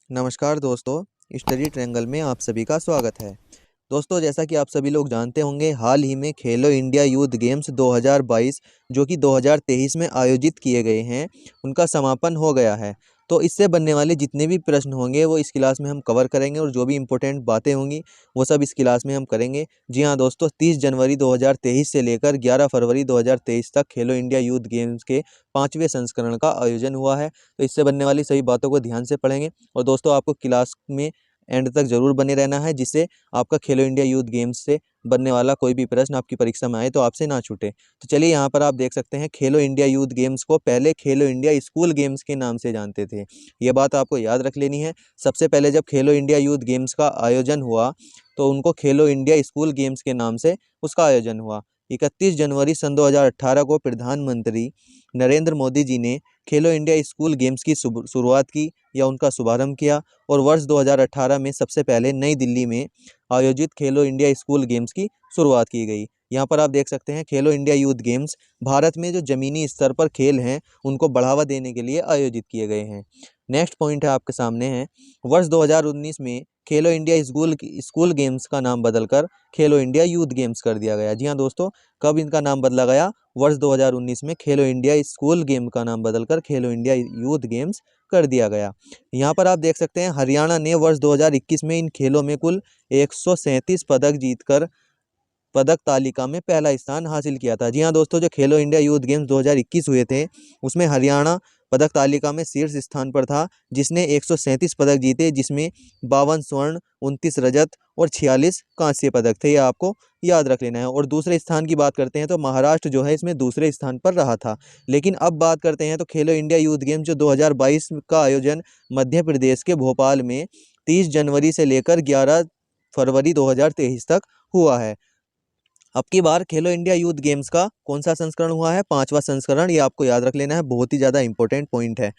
नमस्कार दोस्तों, study triangle में आप सभी का स्वागत है। दोस्तों, जैसा कि आप सभी लोग जानते होंगे, हाल ही में खेलो इंडिया यूथ गेम्स 2022 जो कि 2023 में आयोजित किए गए हैं, उनका समापन हो गया है। तो इससे बनने वाले जितने भी प्रश्न होंगे वो इस क्लास में हम कवर करेंगे और जो भी इम्पोर्टेंट बातें होंगी वो सब इस क्लास में हम करेंगे। जी हाँ दोस्तों, 30 जनवरी 2023 से लेकर 11 फरवरी 2023 तक खेलो इंडिया यूथ गेम्स के 5वें संस्करण का आयोजन हुआ है। तो इससे बनने वाली सभी बातों को ध्यान से पढ़ेंगे और दोस्तों आपको क्लास में एंड तक जरूर बने रहना है, जिससे आपका खेलो इंडिया यूथ गेम्स से बनने वाला कोई भी प्रश्न आपकी परीक्षा में आए तो आपसे ना छूटे। तो चलिए, यहाँ पर आप देख सकते हैं, खेलो इंडिया यूथ गेम्स को पहले खेलो इंडिया स्कूल गेम्स के नाम से जानते थे। ये बात आपको याद रख लेनी है। सबसे पहले जब खेलो इंडिया यूथ गेम्स का आयोजन हुआ तो उनको खेलो इंडिया स्कूल गेम्स के नाम से उसका आयोजन हुआ। 31 जनवरी सन 2018 को प्रधानमंत्री नरेंद्र मोदी जी ने खेलो इंडिया स्कूल गेम्स की शुरुआत की या उनका शुभारंभ किया और वर्ष 2018 में सबसे पहले नई दिल्ली में आयोजित खेलो इंडिया स्कूल गेम्स की शुरुआत की गई। यहाँ पर आप देख सकते हैं, खेलो इंडिया यूथ गेम्स भारत में जो जमीनी स्तर पर खेल हैं उनको बढ़ावा देने के लिए आयोजित किए गए हैं। नेक्स्ट पॉइंट है आपके सामने है, वर्ष 2019 में खेलो इंडिया स्कूल गेम्स का नाम बदलकर खेलो इंडिया यूथ गेम्स कर दिया गया। जी हाँ दोस्तों, कब इनका नाम बदला गया? वर्ष 2019 में खेलो इंडिया स्कूल गेम का नाम बदलकर खेलो इंडिया यूथ गेम्स कर दिया गया। यहाँ पर आप देख सकते हैं, हरियाणा ने वर्ष 2021 में इन खेलों में कुल 137 पदक जीतकर पदक तालिका में पहला स्थान हासिल किया था। जी हाँ दोस्तों, जो खेलो इंडिया यूथ गेम्स 2021 हुए थे उसमें हरियाणा पदक तालिका में शीर्ष स्थान पर था, जिसने 137 पदक जीते, जिसमें 52 स्वर्ण, 29 रजत और 46 कांस्य पदक थे। ये आपको याद रख लेना है। और दूसरे स्थान की बात करते हैं तो महाराष्ट्र जो है इसमें दूसरे स्थान पर रहा था। लेकिन अब बात करते हैं तो खेलो इंडिया यूथ गेम्स जो 2022 का आयोजन मध्य प्रदेश के भोपाल में 30 जनवरी से लेकर 11 फरवरी 2023 तक हुआ है। अब की बार खेलो इंडिया यूथ गेम्स का कौन सा संस्करण हुआ है? 5वां संस्करण। ये आपको याद रख लेना है, बहुत ही ज़्यादा इंपॉर्टेंट पॉइंट है,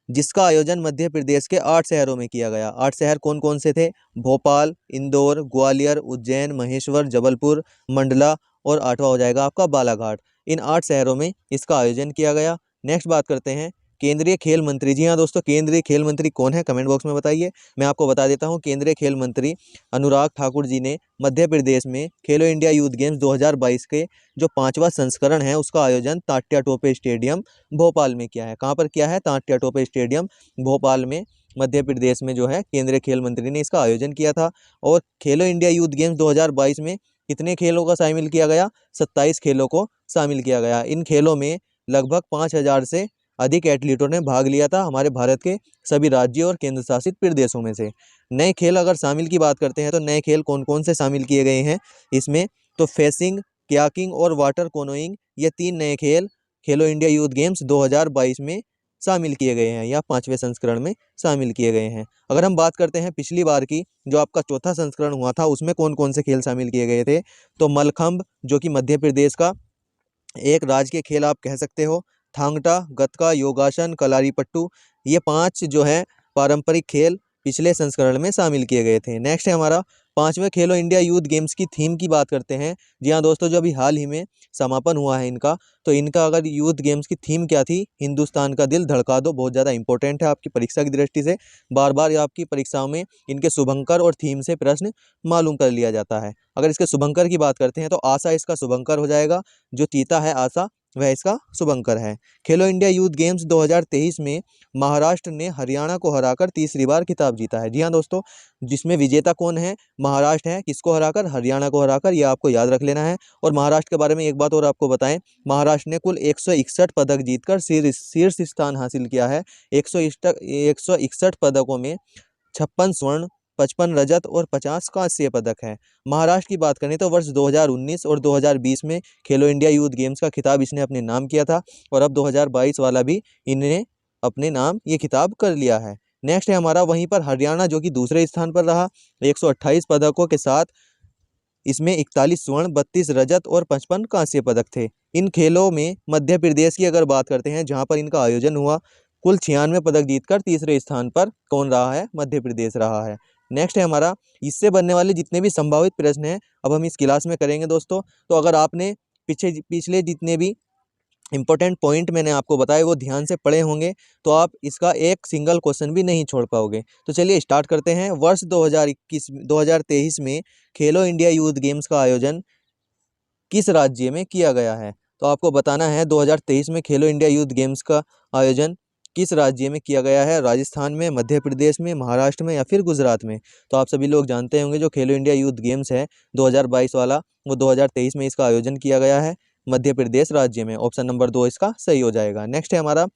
जिसका आयोजन मध्य प्रदेश के 8 शहरों में किया गया। 8 शहर कौन कौन से थे? भोपाल, इंदौर, ग्वालियर, उज्जैन, महेश्वर, जबलपुर, मंडला और 8वां हो जाएगा आपका बालाघाट। इन 8 शहरों में इसका आयोजन किया गया। नेक्स्ट बात करते हैं केंद्रीय खेल मंत्री। जी हाँ दोस्तों, केंद्रीय खेल मंत्री कौन है? कमेंट बॉक्स में बताइए। मैं आपको बता देता हूँ, केंद्रीय खेल मंत्री अनुराग ठाकुर जी ने मध्य प्रदेश में खेलो इंडिया यूथ गेम्स 2022 के जो 5वां संस्करण है उसका आयोजन तात्या टोपे स्टेडियम भोपाल में किया है। कहाँ पर किया है? तात्या टोपे स्टेडियम भोपाल में, मध्य प्रदेश में जो है केंद्रीय खेल मंत्री ने इसका आयोजन किया था। और खेलो इंडिया यूथ गेम्स 2022 में कितने खेलों का शामिल किया गया? 27 खेलों को शामिल किया गया। इन खेलों में लगभग 5000 से अधिक एथलीटों ने भाग लिया था, हमारे भारत के सभी राज्यों और केंद्र शासित प्रदेशों में से। नए खेल अगर शामिल की बात करते हैं तो नए खेल कौन कौन से शामिल किए गए हैं इसमें? तो फेसिंग, कयाकिंग और वाटर कोनोइंग, ये 3 नए खेल खेलो इंडिया यूथ गेम्स 2022 में शामिल किए गए हैं या 5वें संस्करण में शामिल किए गए हैं। अगर हम बात करते हैं पिछली बार की, जो आपका चौथा संस्करण हुआ था, उसमें कौन कौन से खेल शामिल किए गए थे? तो मलखंभ, जो कि मध्य प्रदेश का एक राज्य के खेल आप कह सकते हो, थांगटा, गतका, योगासन, कलारीपट्टू, ये 5 जो है पारंपरिक खेल पिछले संस्करण में शामिल किए गए थे। नेक्स्ट है हमारा 5वें खेलो इंडिया यूथ गेम्स की थीम की बात करते हैं। जी हाँ दोस्तों, जो अभी हाल ही में समापन हुआ है इनका, तो इनका अगर यूथ गेम्स की थीम क्या थी? हिंदुस्तान का दिल धड़का दो। बहुत ज़्यादा इंपॉर्टेंट है आपकी परीक्षा की दृष्टि से, बार बार आपकी परीक्षाओं में इनके शुभंकर और थीम से प्रश्न मालूम कर लिया जाता है। अगर इसके शुभंकर की बात करते हैं तो आशा इसका शुभंकर हो जाएगा, जो चीता है आशा वह इसका शुभंकर है। खेलो इंडिया यूथ गेम्स 2023 में महाराष्ट्र ने हरियाणा को हराकर तीसरी बार खिताब जीता है। जी हाँ दोस्तों, जिसमें विजेता कौन है? महाराष्ट्र है। किसको हराकर? हरियाणा को हराकर। ये आपको याद रख लेना है। और महाराष्ट्र के बारे में एक बात और आपको बताएं, महाराष्ट्र ने कुल 161 पदक जीतकर शीर्ष स्थान हासिल किया है। 161 पदकों में 56 स्वर्ण, 55 रजत और 50 कांस्य पदक है। महाराष्ट्र की बात करें तो वर्ष 2019 और 2020 में खेलो इंडिया यूथ गेम्स का खिताब इसने अपने नाम किया था और अब 2022 वाला भी इन्हें अपने नाम ये खिताब कर लिया है। नेक्स्ट है हमारा वहीं पर हरियाणा, जो कि दूसरे स्थान पर रहा 128 पदकों के साथ। इसमें 41 स्वर्ण, 32 रजत और 55 कांस्य पदक थे। इन खेलों में मध्य प्रदेश की अगर बात करते हैं, जहां पर इनका आयोजन हुआ, कुल 96 पदक जीतकर तीसरे स्थान पर कौन रहा है? मध्य प्रदेश रहा है। नेक्स्ट है हमारा, इससे बनने वाले जितने भी संभावित प्रश्न हैं अब हम इस क्लास में करेंगे दोस्तों। तो अगर आपने पिछले जितने भी इंपॉर्टेंट पॉइंट मैंने आपको बताया वो ध्यान से पढ़े होंगे तो आप इसका एक सिंगल क्वेश्चन भी नहीं छोड़ पाओगे। तो चलिए स्टार्ट करते हैं। वर्ष 2023 में खेलो इंडिया यूथ गेम्स का आयोजन किस राज्य में किया गया है? तो आपको बताना है 2023 में खेलो इंडिया यूथ गेम्स का आयोजन किस राज्य में किया गया है? राजस्थान में, मध्य प्रदेश में, महाराष्ट्र में या फिर गुजरात में? तो आप सभी लोग जानते होंगे जो खेलो इंडिया यूथ गेम्स है 2022 वाला, वो 2023 में इसका आयोजन किया गया है मध्य प्रदेश राज्य में। ऑप्शन नंबर 2 इसका सही हो जाएगा। नेक्स्ट है हमारा,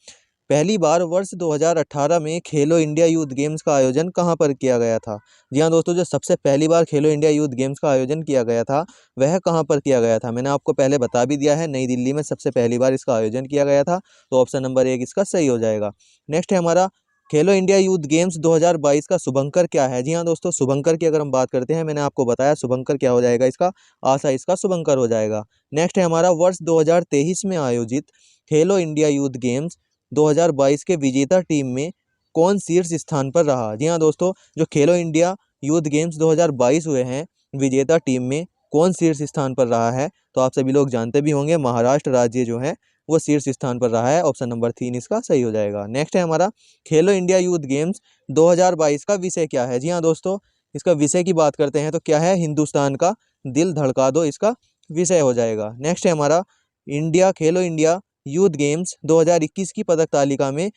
पहली बार वर्ष 2018 में खेलो इंडिया यूथ गेम्स का आयोजन कहाँ पर किया गया था? जी हाँ दोस्तों, जो सबसे पहली बार खेलो इंडिया यूथ गेम्स का आयोजन किया गया था वह कहाँ पर किया गया था? मैंने आपको पहले बता भी दिया है, नई दिल्ली में सबसे पहली बार इसका आयोजन किया गया था। तो ऑप्शन नंबर 1 इसका सही हो जाएगा। नेक्स्ट है हमारा, खेलो इंडिया यूथ गेम्स 2022 का शुभंकर क्या है? जी हाँ दोस्तों, शुभंकर की अगर हम बात करते हैं, मैंने आपको बताया शुभंकर क्या हो जाएगा इसका, आशा इसका शुभंकर हो जाएगा। नेक्स्ट है हमारा, वर्ष 2023 में आयोजित खेलो इंडिया यूथ गेम्स 2022 के विजेता टीम में कौन शीर्ष स्थान पर रहा? जी हाँ दोस्तों, जो खेलो इंडिया यूथ गेम्स 2022 हुए हैं, विजेता टीम में कौन शीर्ष स्थान पर रहा है? तो आप सभी लोग जानते भी होंगे, महाराष्ट्र राज्य जो है वो शीर्ष स्थान पर रहा है। ऑप्शन नंबर 3 इसका सही हो जाएगा। नेक्स्ट है हमारा, खेलो इंडिया यूथ गेम्स 2022 का विषय क्या है? जी हाँ दोस्तों, इसका विषय की बात करते हैं तो क्या है? हिंदुस्तान का दिल धड़का दो इसका विषय हो जाएगा। नेक्स्ट है हमारा, खेलो इंडिया यूथ गेम्स 2021 की पदक तालिका में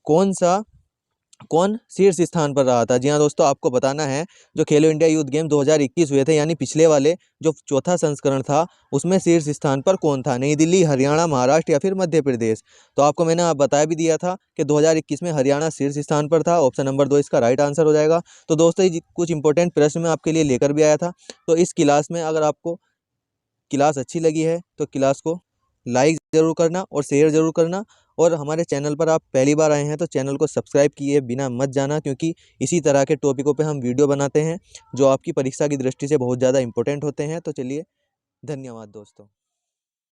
कौन शीर्ष स्थान पर रहा था? जी हाँ दोस्तों, आपको बताना है जो खेलो इंडिया यूथ गेम 2021 हुए थे, यानी पिछले वाले जो चौथा संस्करण था, उसमें शीर्ष स्थान पर कौन था? नई दिल्ली, हरियाणा, महाराष्ट्र या फिर मध्य प्रदेश? तो आपको मैंने आप बता भी दिया था कि 2021 में हरियाणा शीर्ष स्थान पर था। ऑप्शन नंबर 2 इसका राइट आंसर हो जाएगा। तो दोस्तों, ये कुछ इंपॉर्टेंट प्रश्न मैं आपके लिए लेकर भी आया था। तो इस क्लास में अगर आपको क्लास अच्छी लगी है तो क्लास को लाइक ज़रूर करना और शेयर ज़रूर करना, और हमारे चैनल पर आप पहली बार आए हैं तो चैनल को सब्सक्राइब किए बिना मत जाना, क्योंकि इसी तरह के टॉपिकों पे हम वीडियो बनाते हैं जो आपकी परीक्षा की दृष्टि से बहुत ज़्यादा इंपॉर्टेंट होते हैं। तो चलिए, धन्यवाद दोस्तों।